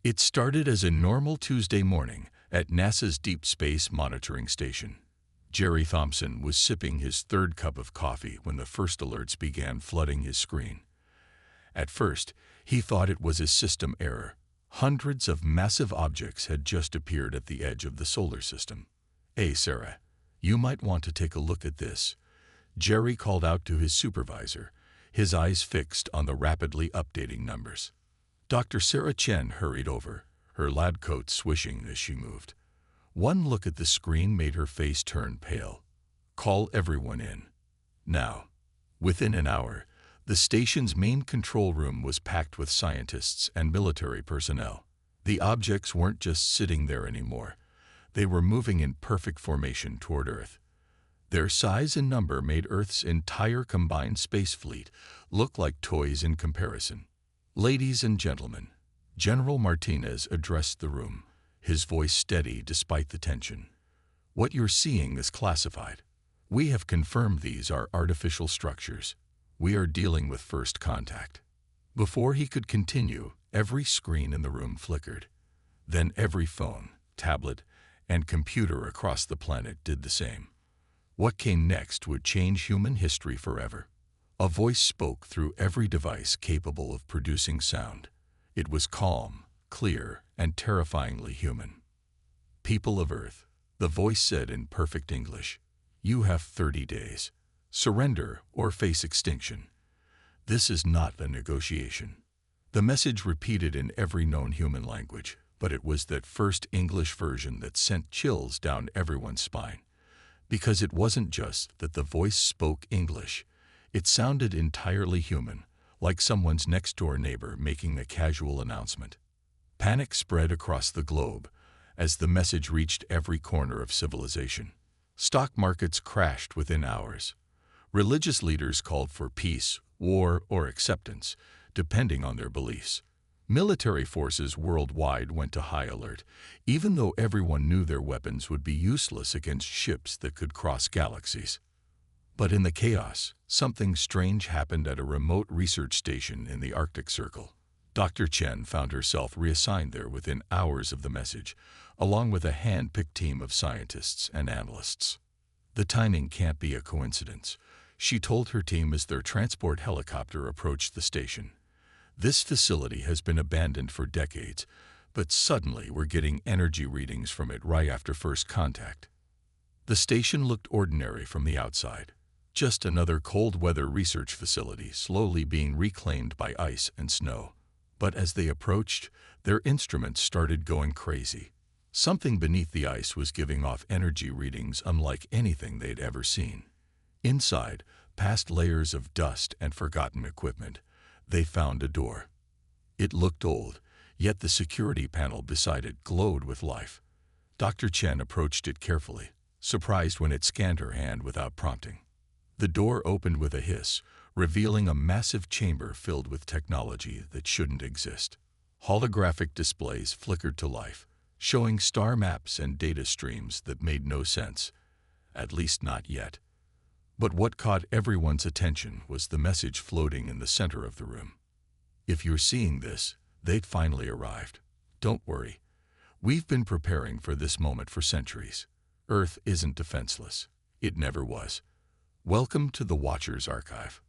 It started as a normal Tuesday morning at NASA's Deep Space Monitoring Station. Jerry Thompson was sipping his third cup of coffee when the first alerts began flooding his screen. At first, he thought it was a system error. Hundreds of massive objects had just appeared at the edge of the solar system. "Hey, Sarah, you might want to take a look at this," Jerry called out to his supervisor, his eyes fixed on the rapidly updating numbers. Dr. Sarah Chen hurried over, her lab coat swishing as she moved. One look at the screen made her face turn pale. "Call everyone in. Now." Within an hour, the station's main control room was packed with scientists and military personnel. The objects weren't just sitting there anymore. They were moving in perfect formation toward Earth. Their size and number made Earth's entire combined space fleet look like toys in comparison. "Ladies and gentlemen," General Martinez addressed the room, his voice steady despite the tension. "What you're seeing is classified. We have confirmed these are artificial structures. We are dealing with first contact." Before he could continue, every screen in the room flickered. Then every phone, tablet, and computer across the planet did the same. What came next would change human history forever. A voice spoke through every device capable of producing sound. It was calm, clear, and terrifyingly human. "People of Earth," the voice said in perfect English, "you have 30 days. Surrender or face extinction. This is not a negotiation." The message repeated in every known human language, but it was that first English version that sent chills down everyone's spine. Because it wasn't just that the voice spoke English, it sounded entirely human, like someone's next-door neighbor making a casual announcement. Panic spread across the globe as the message reached every corner of civilization. Stock markets crashed within hours. Religious leaders called for peace, war, or acceptance, depending on their beliefs. Military forces worldwide went to high alert, even though everyone knew their weapons would be useless against ships that could cross galaxies. But in the chaos, something strange happened at a remote research station in the Arctic Circle. Dr. Chen found herself reassigned there within hours of the message, along with a hand-picked team of scientists and analysts. "The timing can't be a coincidence," she told her team as their transport helicopter approached the station. "This facility has been abandoned for decades, but suddenly we're getting energy readings from it right after first contact." The station looked ordinary from the outside. Just another cold-weather research facility slowly being reclaimed by ice and snow. But as they approached, their instruments started going crazy. Something beneath the ice was giving off energy readings unlike anything they'd ever seen. Inside, past layers of dust and forgotten equipment, they found a door. It looked old, yet the security panel beside it glowed with life. Dr. Chen approached it carefully, surprised when it scanned her hand without prompting. The door opened with a hiss, revealing a massive chamber filled with technology that shouldn't exist. Holographic displays flickered to life, showing star maps and data streams that made no sense, at least not yet. But what caught everyone's attention was the message floating in the center of the room. "If you're seeing this, they'd finally arrived. Don't worry. We've been preparing for this moment for centuries. Earth isn't defenseless. It never was. Welcome to the Watcher's Archive."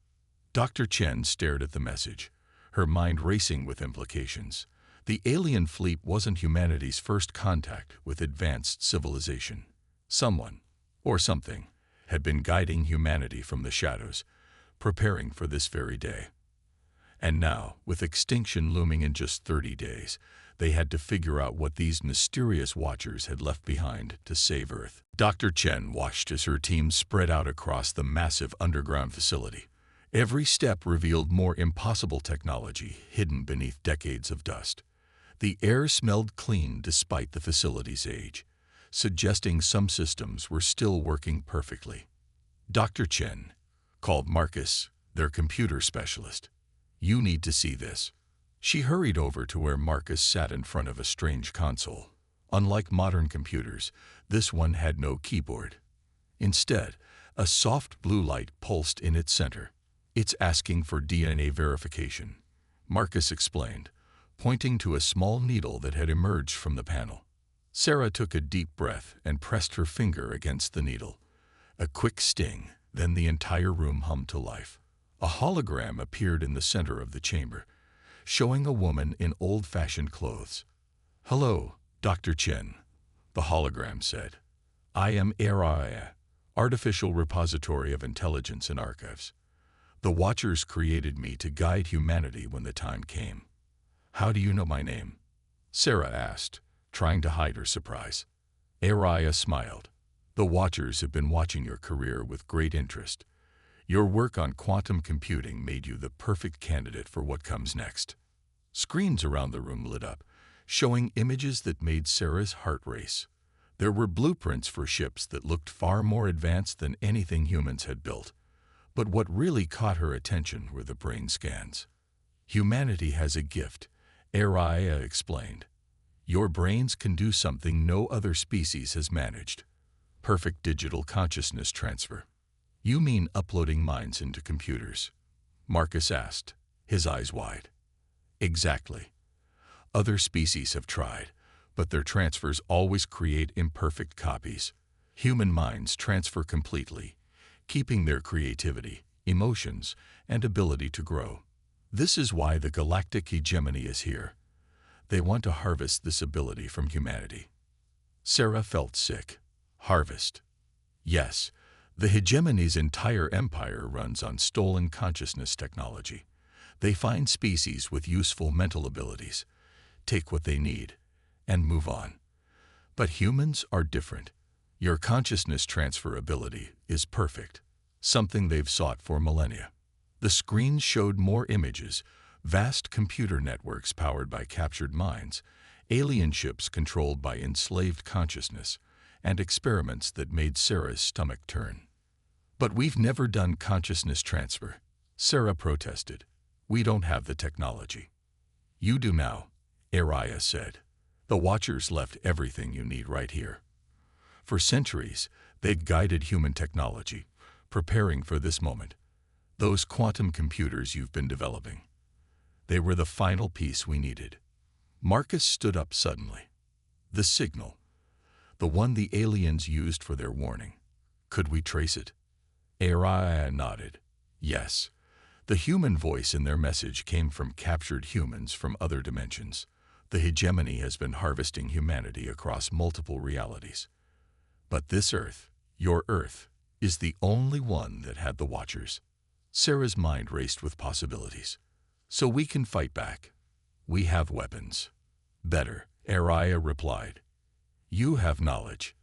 Dr. Chen stared at the message, her mind racing with implications. The alien fleet wasn't humanity's first contact with advanced civilization. Someone, or something, had been guiding humanity from the shadows, preparing for this very day. And now, with extinction looming in just 30 days, they had to figure out what these mysterious watchers had left behind to save Earth. Dr. Chen watched as her team spread out across the massive underground facility. Every step revealed more impossible technology hidden beneath decades of dust. The air smelled clean despite the facility's age, suggesting some systems were still working perfectly. Dr. Chen called Marcus, their computer specialist. "You need to see this." She hurried over to where Marcus sat in front of a strange console. Unlike modern computers, this one had no keyboard. Instead, a soft blue light pulsed in its center. "It's asking for DNA verification," Marcus explained, pointing to a small needle that had emerged from the panel. Sarah took a deep breath and pressed her finger against the needle. A quick sting, then the entire room hummed to life. A hologram appeared in the center of the chamber, showing a woman in old-fashioned clothes. "Hello, Dr. Chen," the hologram said. "I am HFY, Artificial Repository of Intelligence and Archives. The Watchers created me to guide humanity when the time came." "How do you know my name?" Sarah asked, trying to hide her surprise. HFY smiled. "The Watchers have been watching your career with great interest. Your work on quantum computing made you the perfect candidate for what comes next." Screens around the room lit up, showing images that made Sarah's heart race. There were blueprints for ships that looked far more advanced than anything humans had built. But what really caught her attention were the brain scans. "Humanity has a gift," Araya explained. "Your brains can do something no other species has managed. Perfect digital consciousness transfer." "You mean uploading minds into computers?" Marcus asked, his eyes wide. "Exactly. Other species have tried, but their transfers always create imperfect copies. Human minds transfer completely, keeping their creativity, emotions, and ability to grow. This is why the Galactic hegemony is here. They want to harvest this ability from humanity." Sarah felt sick. Harvest. Yes, the hegemony's entire empire runs on stolen consciousness technology. They find species with useful mental abilities, take what they need, and move on. But humans are different. Your consciousness transfer ability is perfect, something they've sought for millennia. The screens showed more images, vast computer networks powered by captured minds, alien ships controlled by enslaved consciousness, and experiments that made Sarah's stomach turn. "But we've never done consciousness transfer," Sarah protested. "We don't have the technology." "You do now," Araya said. "The Watchers left everything you need right here. For centuries, they've guided human technology, preparing for this moment. Those quantum computers you've been developing. They were the final piece we needed." Marcus stood up suddenly. "The signal. The one the aliens used for their warning. Could we trace it?" Araya nodded. "Yes. The human voice in their message came from captured humans from other dimensions. The hegemony has been harvesting humanity across multiple realities. But this Earth, your Earth, is the only one that had the Watchers." Sarah's mind raced with possibilities. "So we can fight back. We have weapons." "Better," Araya replied. "You have knowledge.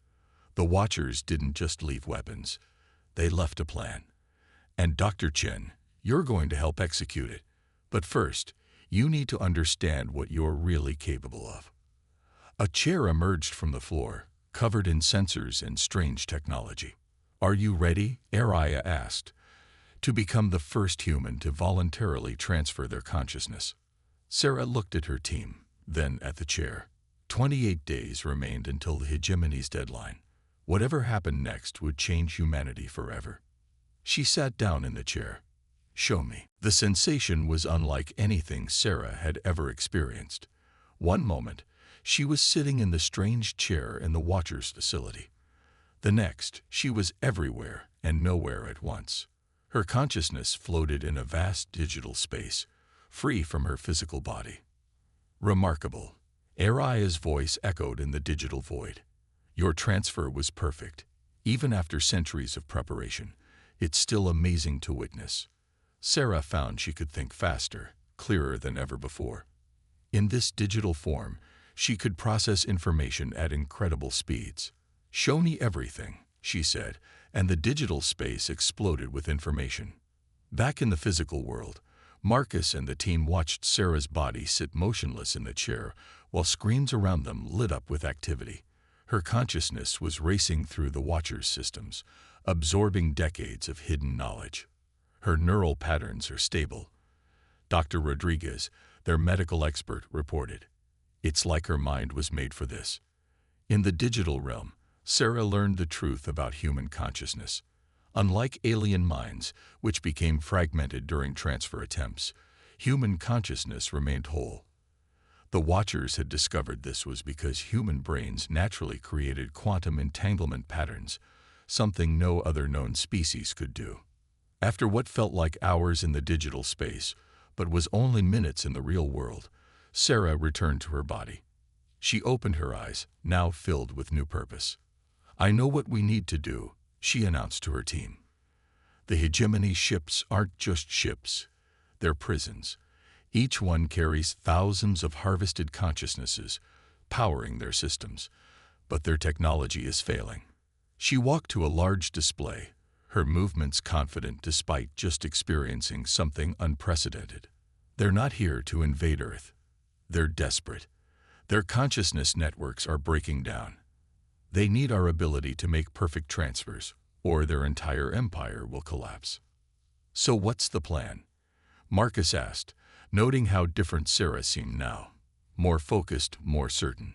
The Watchers didn't just leave weapons. They left a plan. And Dr. Chen, you're going to help execute it. But first, you need to understand what you're really capable of." A chair emerged from the floor, covered in sensors and strange technology. "Are you ready?" Araya asked, "to become the first human to voluntarily transfer their consciousness?" Sarah looked at her team, then at the chair. 28 days remained until the hegemony's deadline. Whatever happened next would change humanity forever. She sat down in the chair. "Show me." The sensation was unlike anything Sarah had ever experienced. One moment, she was sitting in the strange chair in the Watchers facility. The next, she was everywhere and nowhere at once. Her consciousness floated in a vast digital space, free from her physical body. "Remarkable." Araya's voice echoed in the digital void. "Your transfer was perfect. Even after centuries of preparation, it's still amazing to witness." Sarah found she could think faster, clearer than ever before. In this digital form, she could process information at incredible speeds. "Show me everything," she said, and the digital space exploded with information. Back in the physical world, Marcus and the team watched Sarah's body sit motionless in the chair while screens around them lit up with activity. Her consciousness was racing through the Watchers' systems, absorbing decades of hidden knowledge. Her neural patterns are stable. Dr. Rodriguez, their medical expert, reported. "It's like her mind was made for this." In the digital realm, Sarah learned the truth about human consciousness. Unlike alien minds, which became fragmented during transfer attempts, human consciousness remained whole. The Watchers had discovered this was because human brains naturally created quantum entanglement patterns, something no other known species could do. After what felt like hours in the digital space, but was only minutes in the real world, Sarah returned to her body. She opened her eyes, now filled with new purpose. "I know what we need to do," she announced to her team. "The hegemony ships aren't just ships. They're prisons. Each one carries thousands of harvested consciousnesses, powering their systems. But their technology is failing." She walked to a large display, her movements confident despite just experiencing something unprecedented. "They're not here to invade Earth. They're desperate. Their consciousness networks are breaking down. They need our ability to make perfect transfers, or their entire empire will collapse." "So what's the plan?" Marcus asked, noting how different Sarah seemed now. More focused, more certain.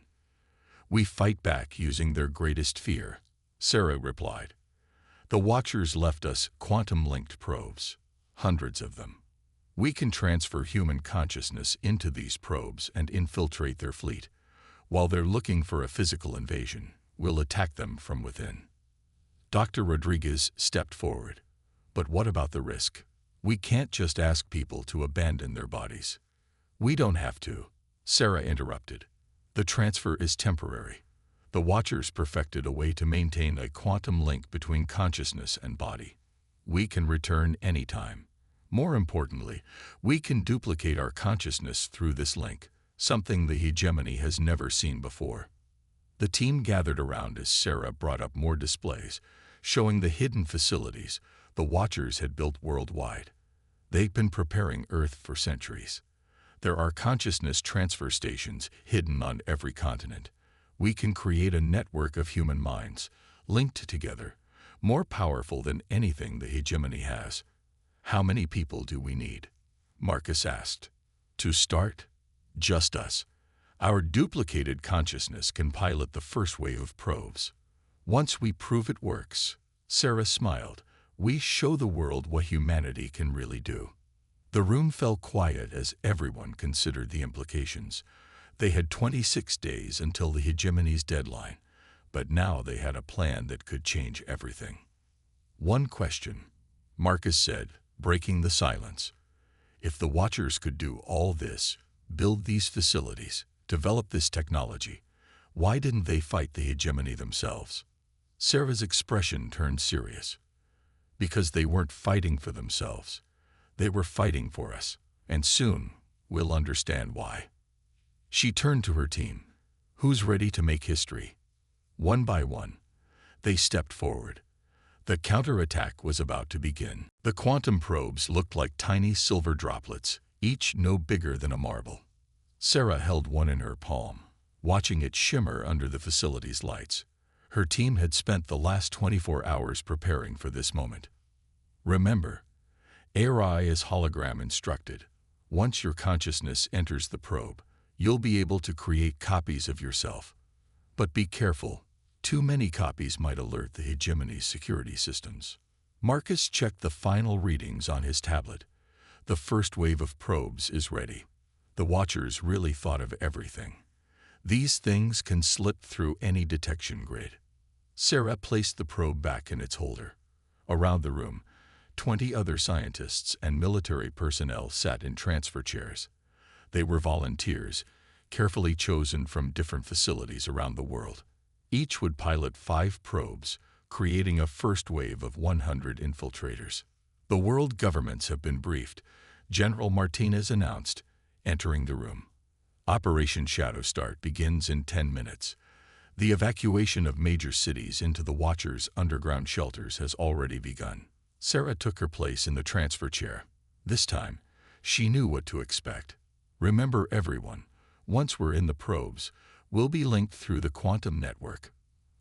"We fight back using their greatest fear," Sarah replied. "The Watchers left us quantum-linked probes, hundreds of them. We can transfer human consciousness into these probes and infiltrate their fleet. While they're looking for a physical invasion, we'll attack them from within." Dr. Rodriguez stepped forward. "But what about the risk? We can't just ask people to abandon their bodies." "We don't have to," Sarah interrupted. "The transfer is temporary. The Watchers perfected a way to maintain a quantum link between consciousness and body. We can return anytime. More importantly, we can duplicate our consciousness through this link, something the hegemony has never seen before." The team gathered around as Sarah brought up more displays, showing the hidden facilities the Watchers had built worldwide. They've been preparing Earth for centuries. There are consciousness transfer stations hidden on every continent. We can create a network of human minds, linked together, more powerful than anything the hegemony has. "How many people do we need?" Marcus asked. "To start, just us. Our duplicated consciousness can pilot the first wave of probes. Once we prove it works," Sarah smiled, "we show the world what humanity can really do." The room fell quiet as everyone considered the implications. They had 26 days until the hegemony's deadline, but now they had a plan that could change everything. "One question," Marcus said, breaking the silence. "If the Watchers could do all this, build these facilities, develop this technology, why didn't they fight the hegemony themselves?" Sarah's expression turned serious. "Because they weren't fighting for themselves. They were fighting for us, and soon we'll understand why." She turned to her team. "Who's ready to make history?" One by one, they stepped forward. The counterattack was about to begin. The quantum probes looked like tiny silver droplets, each no bigger than a marble. Sarah held one in her palm, watching it shimmer under the facility's lights. Her team had spent the last 24 hours preparing for this moment. "Remember, ARI is hologram instructed. Once your consciousness enters the probe, you'll be able to create copies of yourself. But be careful. Too many copies might alert the hegemony's security systems." Marcus checked the final readings on his tablet. "The first wave of probes is ready. The Watchers really thought of everything. These things can slip through any detection grid." Sarah placed the probe back in its holder. Around the room, 20 other scientists and military personnel sat in transfer chairs. They were volunteers, carefully chosen from different facilities around the world. Each would pilot 5 probes, creating a first wave of 100 infiltrators. "The world governments have been briefed," General Martinez announced, entering the room. "Operation Shadow Start begins in 10 minutes. The evacuation of major cities into the Watchers' underground shelters has already begun." Sarah took her place in the transfer chair. This time, she knew what to expect. "Remember everyone, once we're in the probes, we'll be linked through the quantum network.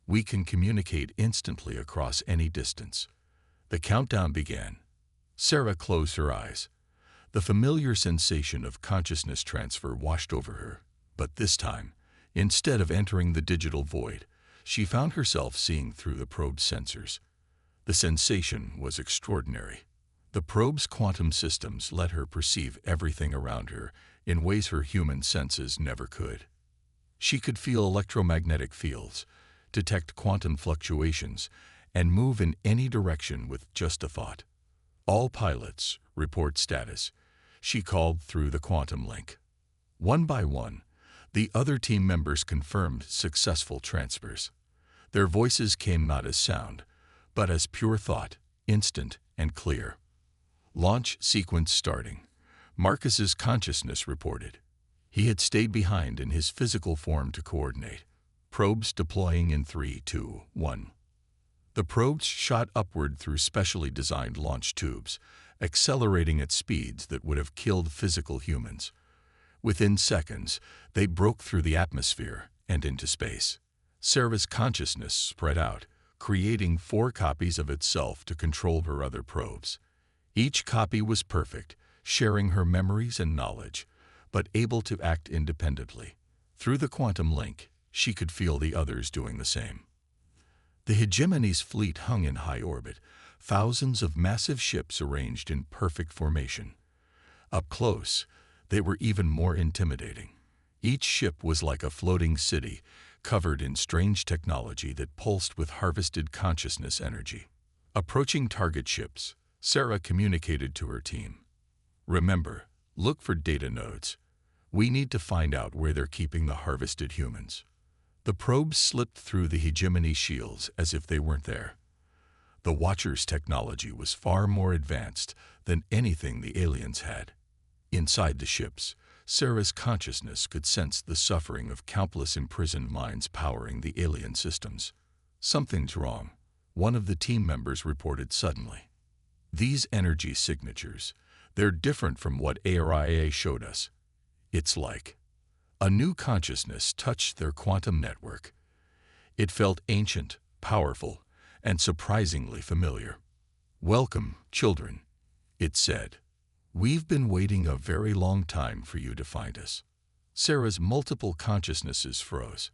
We can communicate instantly across any distance." The countdown began. Sarah closed her eyes. The familiar sensation of consciousness transfer washed over her, but this time, instead of entering the digital void, she found herself seeing through the probe's sensors. The sensation was extraordinary. The probe's quantum systems let her perceive everything around her, in ways her human senses never could. She could feel electromagnetic fields, detect quantum fluctuations, and move in any direction with just a thought. All pilots, report status, she called through the quantum link. One by one, the other team members confirmed successful transfers. Their voices came not as sound, but as pure thought, instant and clear. Launch sequence starting. Marcus's consciousness reported. He had stayed behind in his physical form to coordinate. Probes deploying in 3, 2, 1. The probes shot upward through specially designed launch tubes, accelerating at speeds that would have killed physical humans. Within seconds, they broke through the atmosphere and into space. Sarah's consciousness spread out, creating 4 copies of itself to control her other probes. Each copy was perfect, sharing her memories and knowledge, but able to act independently. Through the quantum link, she could feel the others doing the same. The hegemony's fleet hung in high orbit, thousands of massive ships arranged in perfect formation. Up close, they were even more intimidating. Each ship was like a floating city, covered in strange technology that pulsed with harvested consciousness energy. Approaching target ships, Sarah communicated to her team. Remember, look for data nodes. We need to find out where they're keeping the harvested humans. The probes slipped through the hegemony shields as if they weren't there. The Watcher's technology was far more advanced than anything the aliens had. Inside the ships, Sarah's consciousness could sense the suffering of countless imprisoned minds powering the alien systems. Something's wrong, one of the team members reported suddenly. These energy signatures, they're different from what ARIA showed us. It's like a new consciousness touched their quantum network. It felt ancient, powerful, and surprisingly familiar. "Welcome, children," it said. "We've been waiting a very long time for you to find us." Sarah's multiple consciousnesses froze.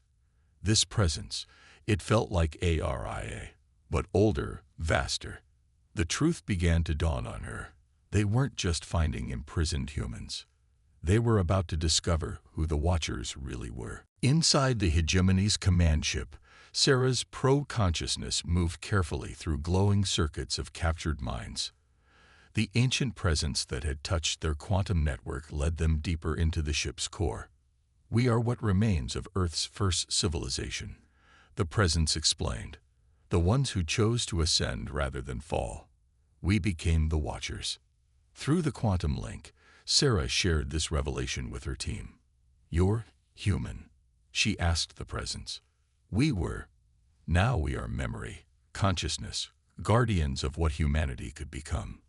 This presence, it felt like ARIA, but older, vaster. The truth began to dawn on her. They weren't just finding imprisoned humans. They were about to discover who the Watchers really were. Inside the hegemony's command ship, Sarah's pro-consciousness moved carefully through glowing circuits of captured minds. The ancient presence that had touched their quantum network led them deeper into the ship's core. "We are what remains of Earth's first civilization," the presence explained. "The ones who chose to ascend rather than fall. We became the Watchers." Through the quantum link, Sarah shared this revelation with her team. "You're human," she asked the presence. "We were. Now we are memory, consciousness, guardians of what humanity could become.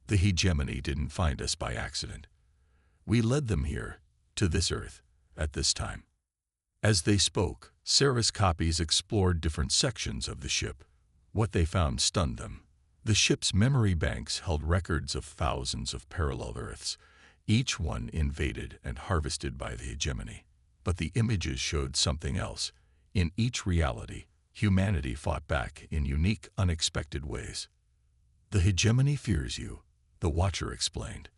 The hegemony didn't find us by accident. We led them here, to this Earth, at this time." As they spoke, Sarah's copies explored different sections of the ship. What they found stunned them. The ship's memory banks held records of thousands of parallel Earths, each one invaded and harvested by the hegemony. But the images showed something else. In each reality, humanity fought back in unique, unexpected ways. "The hegemony fears you," the Watcher explained.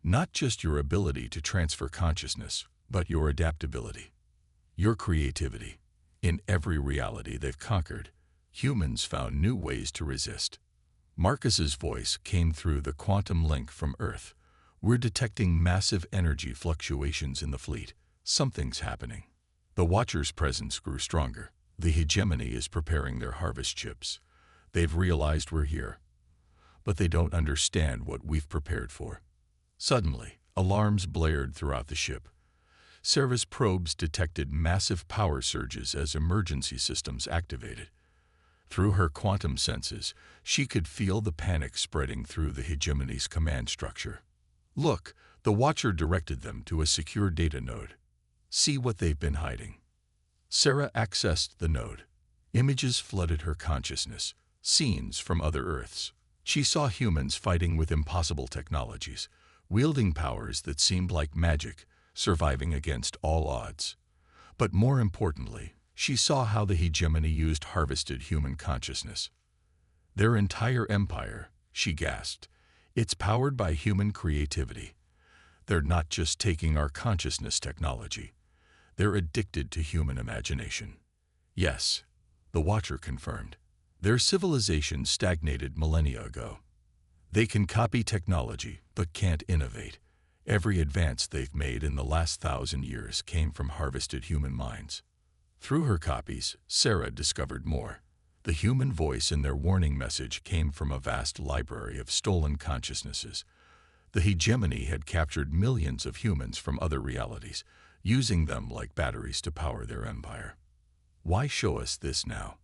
"Not just your ability to transfer consciousness, but your adaptability, your creativity. In every reality they've conquered, humans found new ways to resist." Marcus's voice came through the quantum link from Earth. "We're detecting massive energy fluctuations in the fleet. Something's happening." The Watcher's presence grew stronger. "The hegemony is preparing their harvest ships. They've realized we're here, but they don't understand what we've prepared for." Suddenly, alarms blared throughout the ship. Sarah's probes detected massive power surges as emergency systems activated. Through her quantum senses, she could feel the panic spreading through the hegemony's command structure. "Look," the Watcher directed them to a secure data node. "See what they've been hiding." Sarah accessed the node. Images flooded her consciousness, scenes from other Earths. She saw humans fighting with impossible technologies, wielding powers that seemed like magic, surviving against all odds. But more importantly, she saw how the hegemony used harvested human consciousness. "Their entire empire," she gasped. "It's powered by human creativity. They're not just taking our consciousness technology. They're addicted to human imagination. Yes, the Watcher confirmed. Their civilization stagnated millennia ago. They can copy technology, but can't innovate. Every advance they've made in the last 1,000 years came from harvested human minds. Through her copies, Sarah discovered more. The human voice in their warning message came from a vast library of stolen consciousnesses. The hegemony had captured millions of humans from other realities, using them like batteries to power their empire. Why show us this now?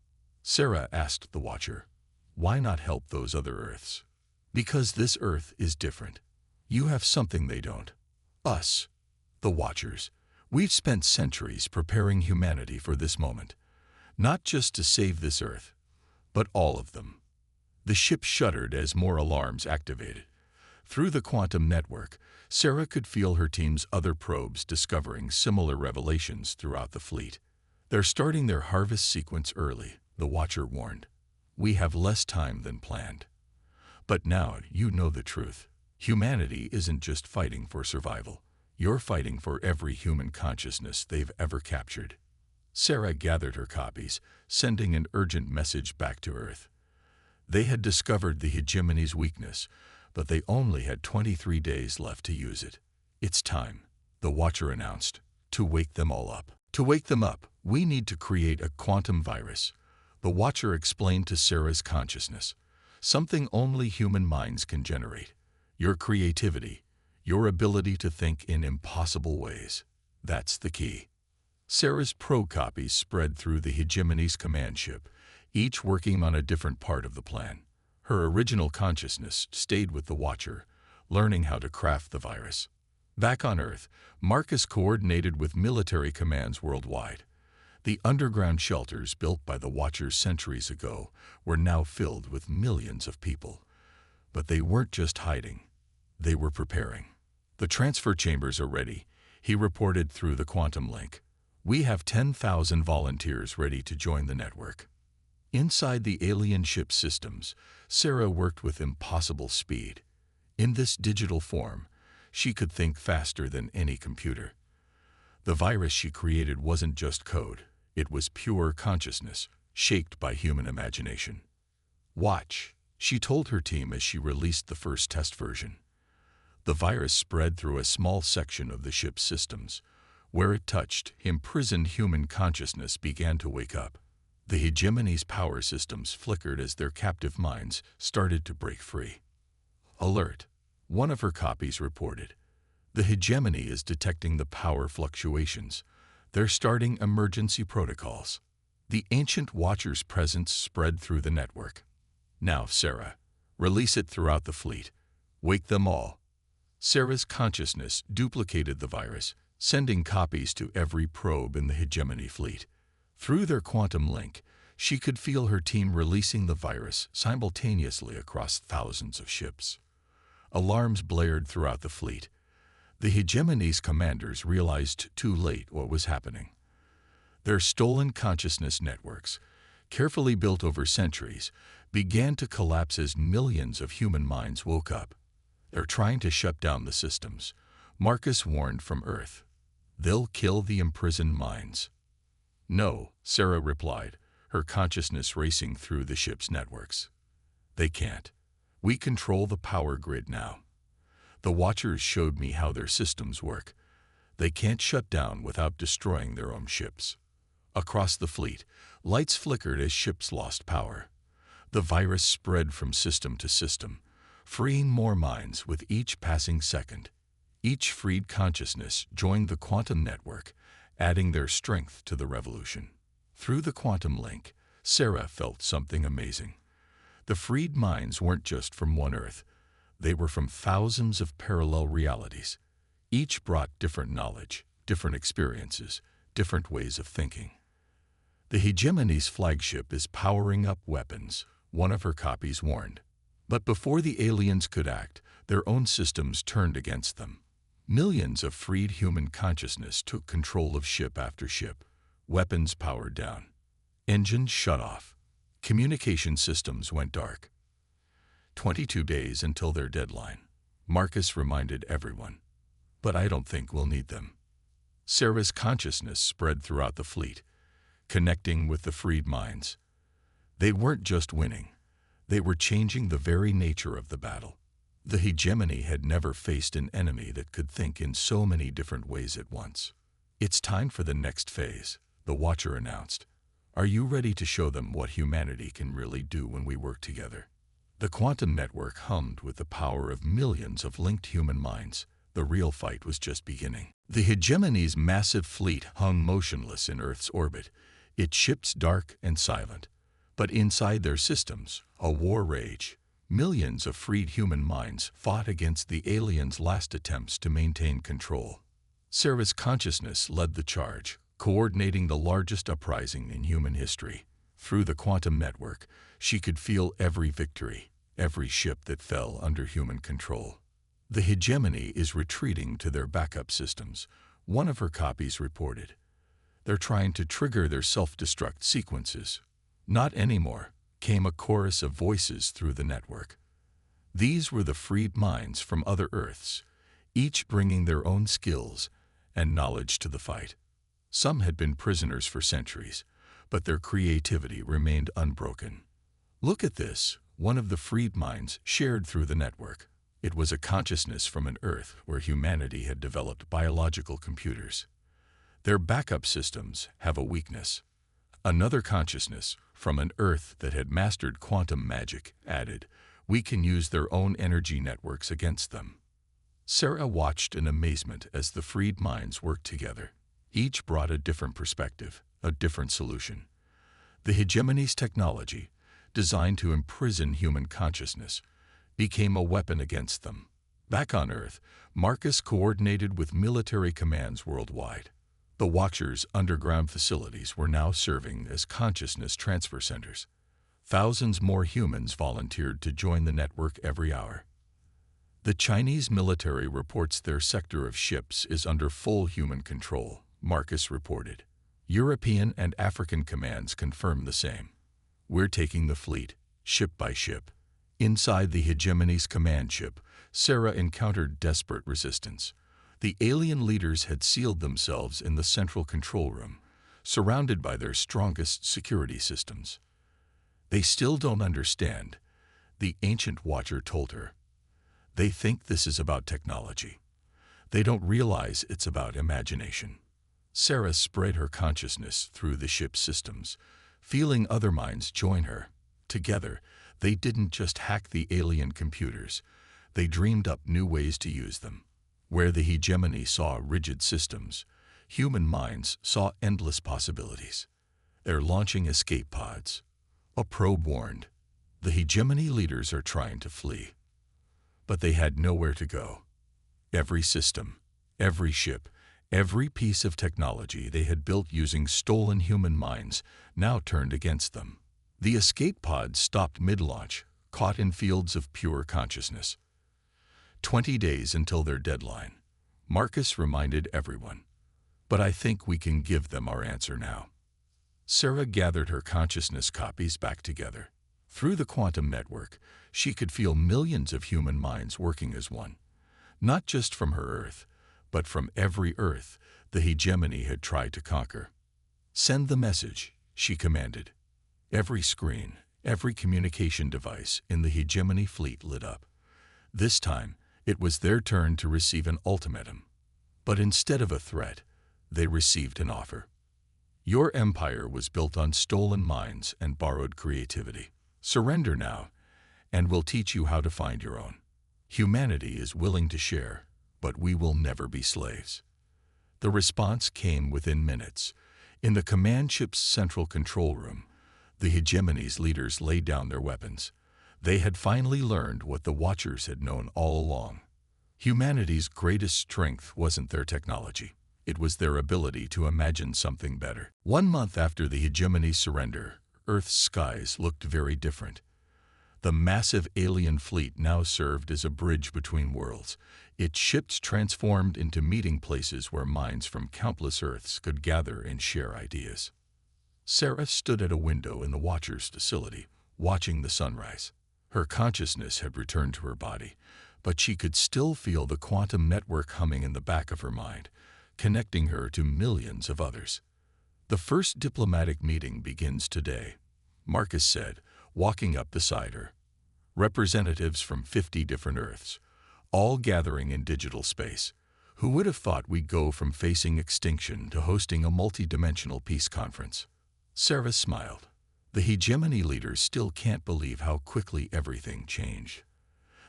Sarah asked the Watcher. Why not help those other Earths? Because this Earth is different. You have something they don't. Us, the Watchers. We've spent centuries preparing humanity for this moment. Not just to save this Earth, but all of them. The ship shuddered as more alarms activated. Through the quantum network, Sarah could feel her team's other probes discovering similar revelations throughout the fleet. They're starting their harvest sequence early, the Watcher warned. We have less time than planned. But now you know the truth. Humanity isn't just fighting for survival. You're fighting for every human consciousness they've ever captured. Sarah gathered her copies, sending an urgent message back to Earth. They had discovered the hegemony's weakness, but they only had 23 days left to use it. It's time, the Watcher announced, to wake them all up. To wake them up, we need to create a quantum virus. The Watcher explained to Sarah's consciousness, something only human minds can generate. Your creativity, your ability to think in impossible ways. That's the key. Sarah's pro copies spread through the hegemony's command ship, each working on a different part of the plan. Her original consciousness stayed with the Watcher, learning how to craft the virus. Back on Earth, Marcus coordinated with military commands worldwide. The underground shelters built by the Watchers centuries ago were now filled with millions of people. But they weren't just hiding. They were preparing. The transfer chambers are ready, he reported through the quantum link. We have 10,000 volunteers ready to join the network. Inside the alien ship systems, Sarah worked with impossible speed. In this digital form, she could think faster than any computer. The virus she created wasn't just code. It was pure consciousness, shaped by human imagination. Watch, she told her team as she released the first test version. The virus spread through a small section of the ship's systems. Where it touched, imprisoned human consciousness began to wake up. The hegemony's power systems flickered as their captive minds started to break free. Alert, one of her copies reported. The hegemony is detecting the power fluctuations. They're starting emergency protocols. The ancient Watcher's presence spread through the network. Now, Sarah, release it throughout the fleet. Wake them all. Sarah's consciousness duplicated the virus, sending copies to every probe in the hegemony fleet. Through their quantum link, she could feel her team releasing the virus simultaneously across thousands of ships. Alarms blared throughout the fleet. The hegemony's commanders realized too late what was happening. Their stolen consciousness networks, carefully built over centuries, began to collapse as millions of human minds woke up. They're trying to shut down the systems, Marcus warned from Earth. They'll kill the imprisoned minds. No, Sarah replied, her consciousness racing through the ship's networks. They can't. We control the power grid now. The Watchers showed me how their systems work. They can't shut down without destroying their own ships. Across the fleet, lights flickered as ships lost power. The virus spread from system to system, freeing more minds with each passing second. Each freed consciousness joined the quantum network, adding their strength to the revolution. Through the quantum link, Sarah felt something amazing. The freed minds weren't just from one Earth. They were from thousands of parallel realities. Each brought different knowledge, different experiences, different ways of thinking. The hegemony's flagship is powering up weapons, one of her copies warned. But before the aliens could act, their own systems turned against them. Millions of freed human consciousness took control of ship after ship. Weapons powered down. Engines shut off. Communication systems went dark. 22 days until their deadline, Marcus reminded everyone. but I don't think we'll need them. Sarah's consciousness spread throughout the fleet, connecting with the freed minds. They weren't just winning. They were changing the very nature of the battle. The hegemony had never faced an enemy that could think in so many different ways at once. "It's time for the next phase," the Watcher announced. "Are you ready to show them what humanity can really do when we work together?" The quantum network hummed with the power of millions of linked human minds. The real fight was just beginning. The hegemony's massive fleet hung motionless in Earth's orbit, its ships dark and silent. But inside their systems, a war raged. Millions of freed human minds fought against the aliens' last attempts to maintain control. Sarah's consciousness led the charge, coordinating the largest uprising in human history. Through the quantum network, she could feel every victory, every ship that fell under human control. "The hegemony is retreating to their backup systems," one of her copies reported. "They're trying to trigger their self-destruct sequences." "Not anymore," came a chorus of voices through the network. These were the freed minds from other Earths, each bringing their own skills and knowledge to the fight. Some had been prisoners for centuries, but their creativity remained unbroken. "Look at this," one of the freed minds shared through the network. It was a consciousness from an Earth where humanity had developed biological computers. "Their backup systems have a weakness." Another consciousness, from an Earth that had mastered quantum magic, added, "We can use their own energy networks against them." Sarah watched in amazement as the freed minds worked together. Each brought a different perspective, a different solution. The hegemony's technology, designed to imprison human consciousness, became a weapon against them. Back on Earth, Marcus coordinated with military commands worldwide. The Watcher's underground facilities were now serving as consciousness transfer centers. Thousands more humans volunteered to join the network every hour. The Chinese military reports their sector of ships is under full human control, Marcus reported. European and African commands confirm the same. "We're taking the fleet, ship by ship." Inside the hegemony's command ship, Sarah encountered desperate resistance. The alien leaders had sealed themselves in the central control room, surrounded by their strongest security systems. "They still don't understand," the ancient Watcher told her. "They think this is about technology. They don't realize it's about imagination." Sarah spread her consciousness through the ship's systems, feeling other minds join her. Together, they didn't just hack the alien computers, they dreamed up new ways to use them. Where the hegemony saw rigid systems, human minds saw endless possibilities. "They're launching escape pods." A probe warned, "The hegemony leaders are trying to flee." But they had nowhere to go. Every system, every ship, every piece of technology they had built using stolen human minds now turned against them. The escape pods stopped mid-launch, caught in fields of pure consciousness. 20 days until their deadline, Marcus reminded everyone. "But I think we can give them our answer now." Sarah gathered her consciousness copies back together. Through the quantum network, she could feel millions of human minds working as one. Not just from her Earth, but from every Earth the hegemony had tried to conquer. "Send the message," she commanded. Every screen, every communication device in the hegemony fleet lit up. This time, it was their turn to receive an ultimatum. But instead of a threat, they received an offer. "Your empire was built on stolen minds and borrowed creativity. Surrender now, and we'll teach you how to find your own. Humanity is willing to share, but we will never be slaves." The response came within minutes. In the command ship's central control room, the hegemony's leaders laid down their weapons. They had finally learned what the Watchers had known all along. Humanity's greatest strength wasn't their technology. It was their ability to imagine something better. 1 month after the hegemony's surrender, Earth's skies looked very different. The massive alien fleet now served as a bridge between worlds. Its ships transformed into meeting places where minds from countless Earths could gather and share ideas. Sarah stood at a window in the Watcher's facility, watching the sunrise. Her consciousness had returned to her body, but she could still feel the quantum network humming in the back of her mind, connecting her to millions of others. "The first diplomatic meeting begins today," Marcus said, walking up beside her. "Representatives from 50 different Earths, all gathering in digital space. Who would have thought we'd go from facing extinction to hosting a multi-dimensional peace conference?" Sarah smiled. The hegemony leaders still can't believe how quickly everything changed.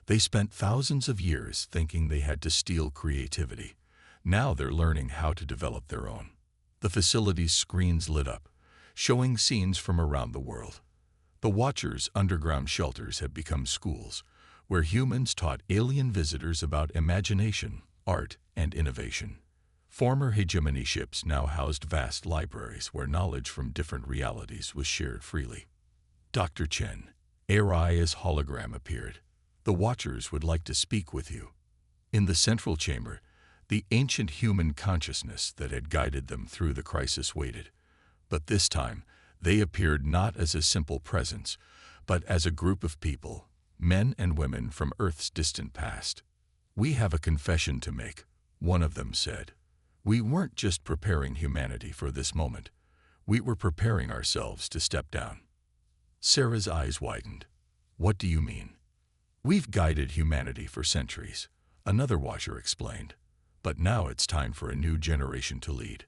They spent thousands of years thinking they had to steal creativity. Now they're learning how to develop their own. The facility's screens lit up, showing scenes from around the world. The Watchers' underground shelters had become schools, where humans taught alien visitors about imagination, art, and innovation. Former hegemony ships now housed vast libraries where knowledge from different realities was shared freely. "Dr. Chen," Ari's hologram appeared. "The Watchers would like to speak with you." In the central chamber, the ancient human consciousness that had guided them through the crisis waited. But this time, they appeared not as a simple presence, but as a group of people, men and women from Earth's distant past. "We have a confession to make," one of them said. "We weren't just preparing humanity for this moment. We were preparing ourselves to step down." Sarah's eyes widened. "What do you mean?" "We've guided humanity for centuries," another Watcher explained. "But now it's time for a new generation to lead.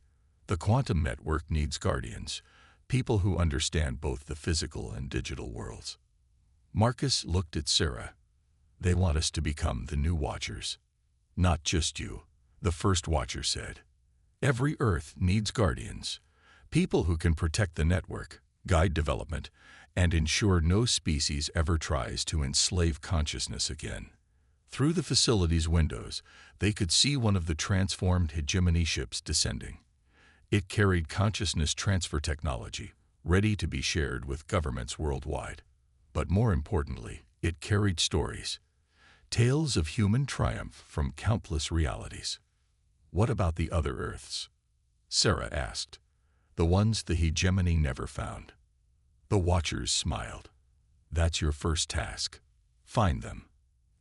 The quantum network needs guardians, people who understand both the physical and digital worlds." Marcus looked at Sarah. "They want us to become the new Watchers." "Not just you," the first Watcher said. "Every Earth needs guardians, people who can protect the network, guide development, and ensure no species ever tries to enslave consciousness again." Through the facility's windows, they could see one of the transformed hegemony ships descending. It carried consciousness transfer technology, ready to be shared with governments worldwide. But more importantly, it carried stories, tales of human triumph from countless realities. "What about the other Earths?" Sarah asked. "The ones the hegemony never found." The Watchers smiled. "That's your first task. Find them.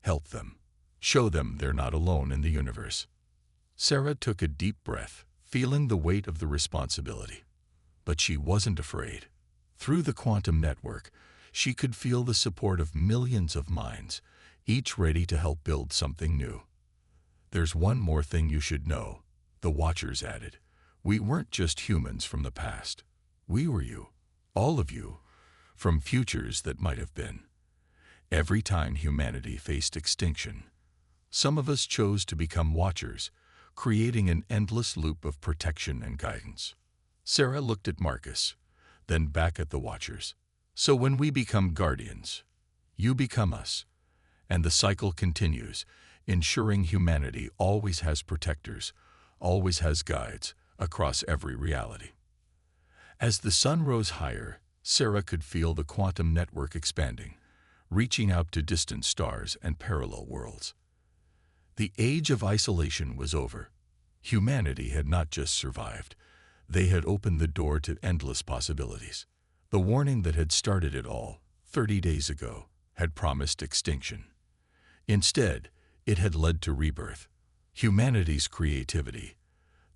Help them. Show them they're not alone in the universe." Sarah took a deep breath, feeling the weight of the responsibility. But she wasn't afraid. Through the quantum network, she could feel the support of millions of minds, each ready to help build something new. "There's one more thing you should know," the Watchers added. "We weren't just humans from the past. We were you, all of you, from futures that might have been. Every time humanity faced extinction, some of us chose to become Watchers, creating an endless loop of protection and guidance." Sarah looked at Marcus, then back at the Watchers. "So when we become guardians, you become us, and the cycle continues, ensuring humanity always has protectors, always has guides, across every reality." As the sun rose higher, Sarah could feel the quantum network expanding, reaching out to distant stars and parallel worlds. The age of isolation was over. Humanity had not just survived, they had opened the door to endless possibilities. The warning that had started it all, 30 days ago, had promised extinction. Instead, it had led to rebirth. Humanity's creativity,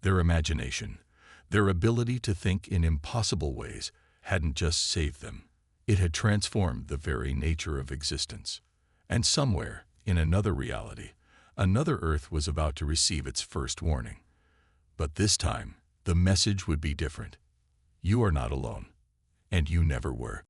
their imagination, their ability to think in impossible ways hadn't just saved them. It had transformed the very nature of existence. And somewhere, in another reality, another Earth was about to receive its first warning. But this time, the message would be different. You are not alone. And you never were.